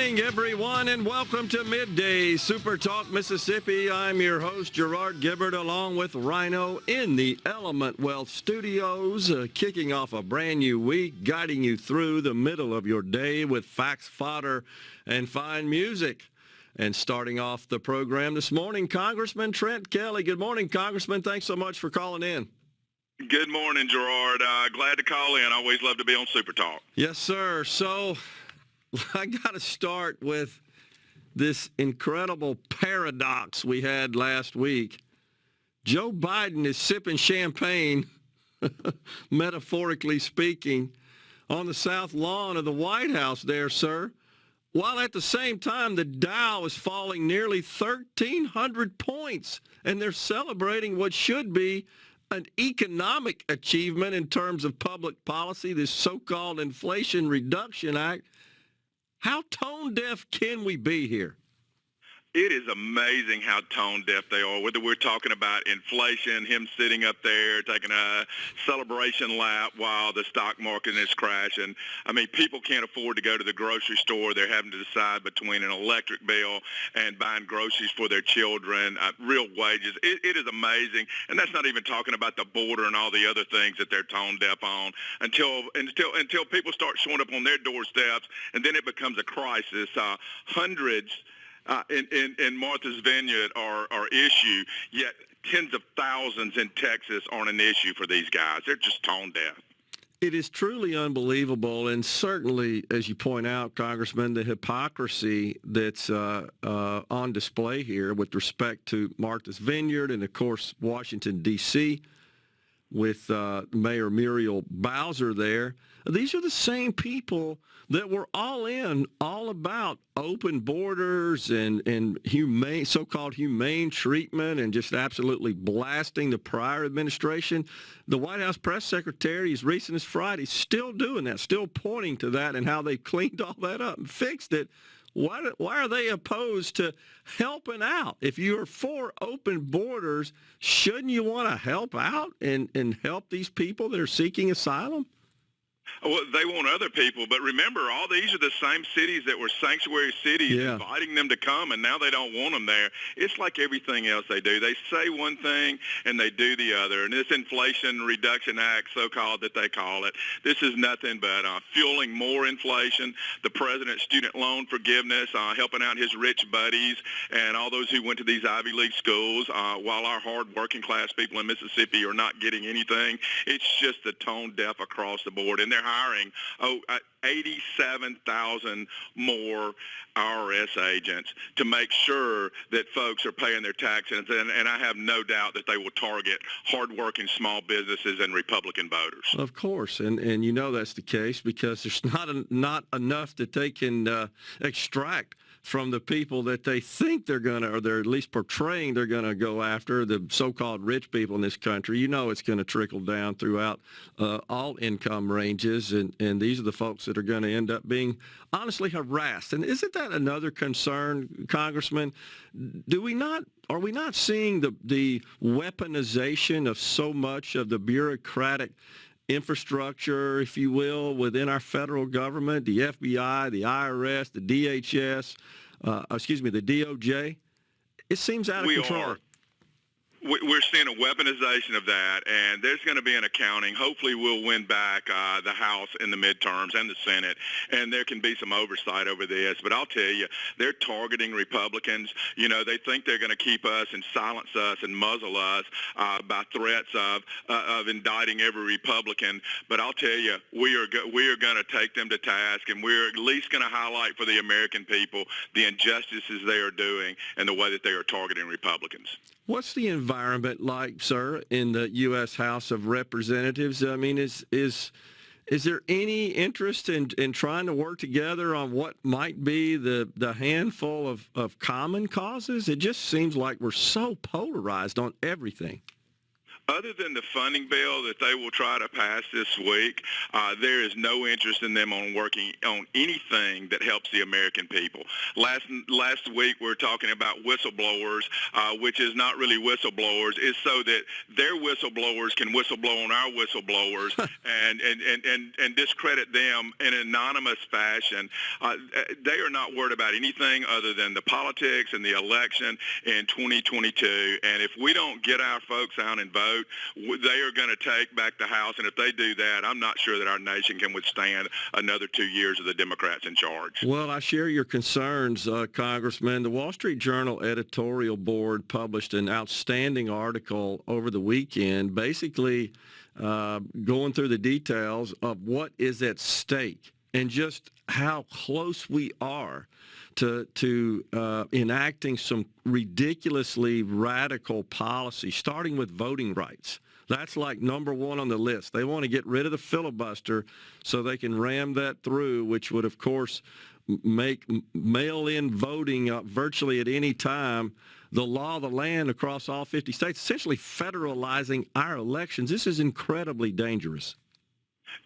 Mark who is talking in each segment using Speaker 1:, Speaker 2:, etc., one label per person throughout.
Speaker 1: morning, everyone, and welcome to Midday SuperTalk Mississippi. I'm your host, Gerard Gibert, along with Rhino in the Element Wealth Studios, kicking off a brand new week, guiding you through the middle of your day with facts, fodder, and fine music. And starting off the program this morning, Congressman Trent Kelly. Good morning, Congressman. Thanks so much for calling in.
Speaker 2: Good morning, Gerard. Glad to call in. Always love to be on SuperTalk.
Speaker 1: Yes, sir. So I got to start with this incredible paradox we had last week. Joe Biden is sipping champagne, metaphorically speaking, on the south lawn of the White House there, sir, while at the same time the Dow is falling nearly 1,300 points, and they're celebrating what should be an economic achievement in terms of public policy, this so-called Inflation Reduction Act. How tone deaf can we be here?
Speaker 2: It is amazing how tone deaf they are, whether we're talking about inflation, him sitting up there taking a celebration lap while the stock market is crashing. I mean, people can't afford to go to the grocery store. They're having to decide between an electric bill and buying groceries for their children, real wages. It is amazing. And that's not even talking about the border and all the other things that they're tone deaf on until people start showing up on their doorsteps, and then it becomes a crisis. Hundreds in Martha's Vineyard are issue, yet tens of thousands in Texas aren't an issue for these guys. They're just tone deaf.
Speaker 1: It is truly unbelievable, and certainly, as you point out, Congressman, the hypocrisy that's on display here with respect to Martha's Vineyard and, of course, Washington, D.C., with Mayor Muriel Bowser there. These are the same people that were all about open borders and humane, so-called humane treatment, and just absolutely blasting the prior administration. The White House press secretary, as recent as Friday, still doing that, still pointing to that and how they cleaned all that up and fixed it. Why are they opposed to helping out? If you are for open borders, shouldn't you want to help out and help these people that are seeking asylum?
Speaker 2: Well, they want other people, but remember, all these are the same cities that were sanctuary cities, inviting them to come, and now they don't want them there. It's like everything else they do. They say one thing, and they do the other. And this Inflation Reduction Act, so-called that they call it, this is nothing but fueling more inflation. The president's student loan forgiveness, helping out his rich buddies and all those who went to these Ivy League schools, while our hard working class people in Mississippi are not getting anything. It's just the tone deaf across the board. And they're hiring 87,000 more IRS agents to make sure that folks are paying their taxes, and I have no doubt that they will target hardworking small businesses and Republican voters.
Speaker 1: Of course, and you know that's the case because there's not enough that they can extract from the people that they think they're going to, or they're at least portraying they're going to go after, the so-called rich people in this country. You know it's going to trickle down throughout all income ranges, and these are the folks that are going to end up being honestly harassed. And isn't that another concern, Congressman? Are we not seeing the weaponization of so much of the bureaucratic infrastructure, if you will, within our federal government, the FBI, the IRS, the DHS, the DOJ? It seems out of control.
Speaker 2: We're seeing a weaponization of that, and there's going to be an accounting. Hopefully we'll win back the House in the midterms and the Senate, and there can be some oversight over this. But I'll tell you, they're targeting Republicans. You know, they think they're going to keep us and silence us and muzzle us by threats of indicting every Republican. But I'll tell you, we are going to take them to task, and we're at least going to highlight for the American people the injustices they are doing and the way that they are targeting Republicans.
Speaker 1: What's the environment like, sir, in the U.S. House of Representatives? I mean, is there any interest in trying to work together on what might be the handful of common causes? It just seems like we're so polarized on everything.
Speaker 2: Other than the funding bill that they will try to pass this week, there is no interest in them on working on anything that helps the American people. Last week we were talking about whistleblowers, which is not really whistleblowers. It's so that their whistleblowers can whistleblow on our whistleblowers and discredit them in an anonymous fashion. They are not worried about anything other than the politics and the election in 2022. And if we don't get our folks out and vote, they are going to take back the House, and if they do that, I'm not sure that our nation can withstand another 2 years of the Democrats in charge.
Speaker 1: Well, I share your concerns, Congressman. The Wall Street Journal editorial board published an outstanding article over the weekend, basically going through the details of what is at stake and just how close we are to enacting some ridiculously radical policy, starting with voting rights. That's like number one on the list. They want to get rid of the filibuster so they can ram that through, which would, of course, make mail-in voting virtually at any time the law of the land across all 50 states, essentially federalizing our elections. This is incredibly dangerous.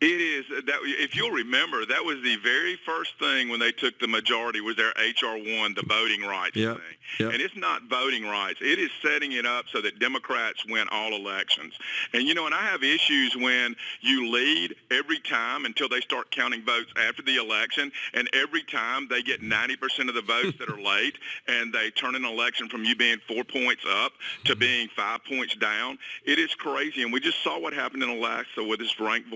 Speaker 2: It is. That, if you'll remember, that was the very first thing when they took the majority was their H.R. 1, the voting rights thing. Yep. And it's not voting rights. It is setting it up so that Democrats win all elections. And, and I have issues when you lead every time until they start counting votes after the election, and every time they get 90% of the votes that are late, and they turn an election from you being 4 points up to being 5 points down. It is crazy. And we just saw what happened in Alaska with this ranked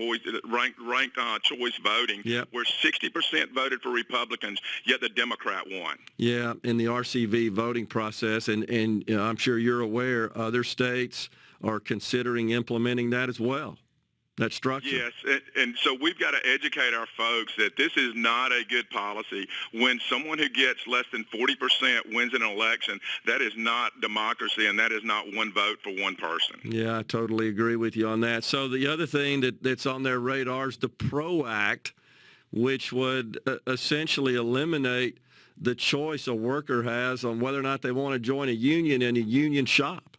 Speaker 2: choice voting, where 60% voted for Republicans, yet the Democrat won.
Speaker 1: Yeah, in the RCV voting process, and I'm sure you're aware, other states are considering implementing that as well, that structure.
Speaker 2: Yes, and so we've got to educate our folks that this is not a good policy. When someone who gets less than 40% wins an election, that is not democracy, and that is not one vote for one person.
Speaker 1: Yeah, I totally agree with you on that. So the other thing that's on their radar is the ProAct, which would essentially eliminate the choice a worker has on whether or not they want to join a union and a union shop.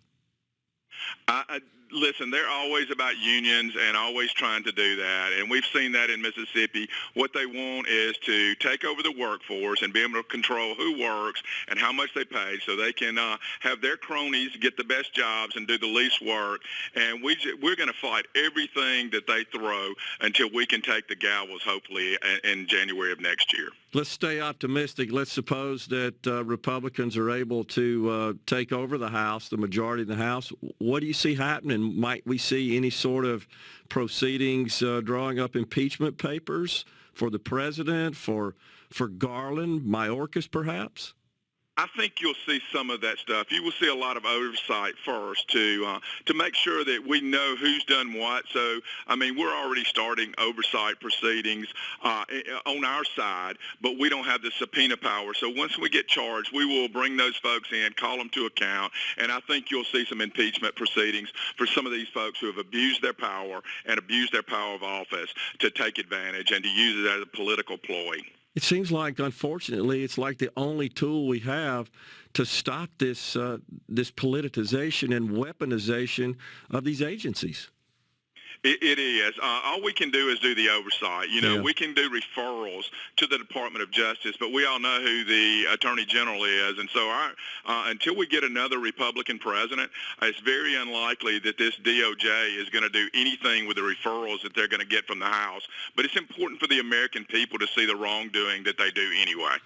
Speaker 2: Listen, they're always about unions and always trying to do that, and we've seen that in Mississippi. What they want is to take over the workforce and be able to control who works and how much they pay so they can have their cronies get the best jobs and do the least work. And we're going to fight everything that they throw until we can take the gavels, hopefully, in January of next year.
Speaker 1: Let's stay optimistic. Let's suppose that Republicans are able to take over the House, the majority of the House. What do you see happening? Might we see any sort of proceedings drawing up impeachment papers for the president, for Garland, Mayorkas perhaps?
Speaker 2: I think you'll see some of that stuff. You will see a lot of oversight first to make sure that we know who's done what. So, we're already starting oversight proceedings on our side, but we don't have the subpoena power. So once we get charged, we will bring those folks in, call them to account, and I think you'll see some impeachment proceedings for some of these folks who have abused their power and abused their power of office to take advantage and to use it as a political ploy.
Speaker 1: It seems like, unfortunately, it's like the only tool we have to stop this politicization and weaponization of these agencies.
Speaker 2: It is. All we can do is do the oversight. We can do referrals to the Department of Justice, but we all know who the Attorney General is. And so until we get another Republican president, it's very unlikely that this DOJ is going to do anything with the referrals that they're going to get from the House. But it's important for the American people to see the wrongdoing that they do anyway.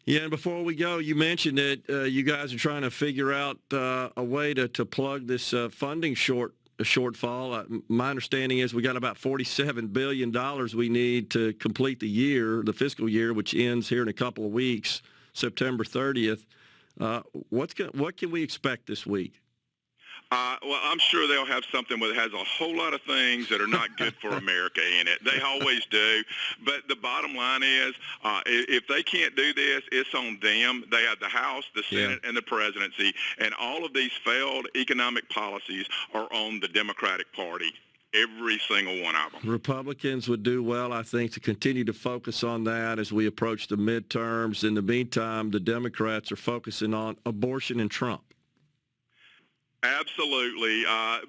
Speaker 1: Yeah, and before we go, you mentioned that you guys are trying to figure out a way to plug this funding shortfall. My understanding is we got about $47 billion we need to complete the fiscal year, which ends here in a couple of weeks, September 30th. What can we expect this week?
Speaker 2: Well, I'm sure they'll have something that has a whole lot of things that are not good for America in it. They always do. But the bottom line is, if they can't do this, it's on them. They have the House, the Senate, and the presidency. And all of these failed economic policies are on the Democratic Party. Every single one of them.
Speaker 1: Republicans would do well, I think, to continue to focus on that as we approach the midterms. In the meantime, the Democrats are focusing on abortion and Trump.
Speaker 2: Absolutely,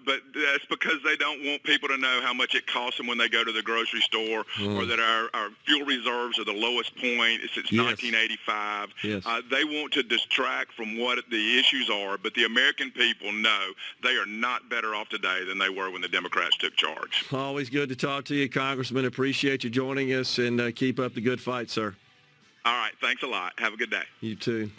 Speaker 2: but that's because they don't want people to know how much it costs them when they go to the grocery store, or that our fuel reserves are the lowest point since 1985.
Speaker 1: Yes.
Speaker 2: They want to distract from what the issues are, but the American people know they are not better off today than they were when the Democrats took charge.
Speaker 1: Always good to talk to you, Congressman. Appreciate you joining us, and keep up the good fight, sir.
Speaker 2: All right, thanks a lot. Have a good day.
Speaker 1: You too.